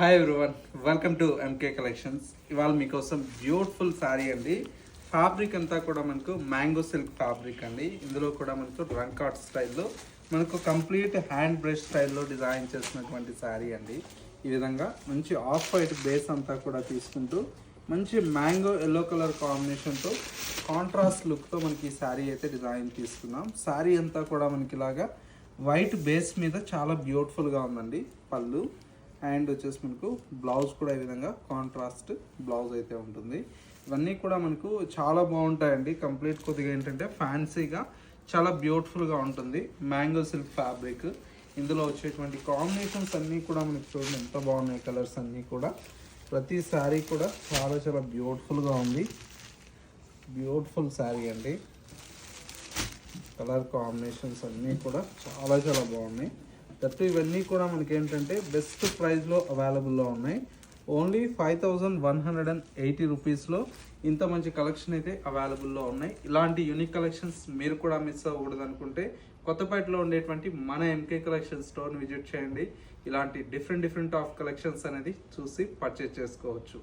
Hi everyone, welcome to MK collections. ఇవాళ మీకోసం beautiful sari అండి. ఫ్యాబ్రిక్ అంతా కూడా మనకు మ్యాంగో సిల్క్ ఫ్యాబ్రిక్ అండి. ఇందులో కూడా మనకు రంకాట్ స్టైల్లో మనకు కంప్లీట్ హ్యాండ్ బ్రష్ స్టైల్లో డిజైన్ చేసినటువంటి శారీ అండి. ఈ విధంగా మంచి ఆఫ్ వైట్ బేస్ అంతా కూడా తీసుకుంటూ మంచి మ్యాంగో ఎల్లో కలర్ కాంబినేషన్తో కాంట్రాస్ట్ లుక్తో మనకి ఈ శారీ అయితే డిజైన్ తీసుకున్నాం. శారీ అంతా కూడా మనకి ఇలాగా వైట్ బేస్ మీద చాలా బ్యూటిఫుల్గా ఉందండి. పళ్ళు అండ్ వచ్చేసి మనకు బ్లౌజ్ కూడా ఈ విధంగా కాంట్రాస్ట్ బ్లౌజ్ అయితే ఉంటుంది. ఇవన్నీ కూడా మనకు చాలా బాగుంటాయండి. కంప్లీట్ కొద్దిగా ఏంటంటే ఫ్యాన్సీగా చాలా బ్యూటిఫుల్గా ఉంటుంది. మ్యాంగో సిల్క్ ఫ్యాబ్రిక్, ఇందులో వచ్చేటువంటి కాంబినేషన్స్ అన్నీ కూడా మనకు చూడండి ఎంత బాగున్నాయి. కలర్స్ అన్నీ కూడా ప్రతి శారీ కూడా చాలా చాలా బ్యూటిఫుల్గా ఉంది. బ్యూటిఫుల్ శారీ అండి. కలర్ కాంబినేషన్స్ అన్నీ కూడా చాలా చాలా బాగున్నాయి. దట్టు ఇవన్నీ కూడా మనకి ఏంటంటే బెస్ట్ ప్రైస్లో అవైలబుల్లో ఉన్నాయి. ఓన్లీ 5180 రూపీస్లో ఇంత మంచి కలెక్షన్ అయితే అవైలబుల్లో ఉన్నాయి. ఇలాంటి యూనిక్ కలెక్షన్స్ మీరు కూడా మిస్ అవ్వకూడదు అనుకుంటే కొత్తపేటలో ఉండేటువంటి మన ఎంకే కలెక్షన్ స్టోర్ని విజిట్ చేయండి. ఇలాంటి డిఫరెంట్ ఆఫ్ కలెక్షన్స్ అనేది చూసి పర్చేజ్ చేసుకోవచ్చు.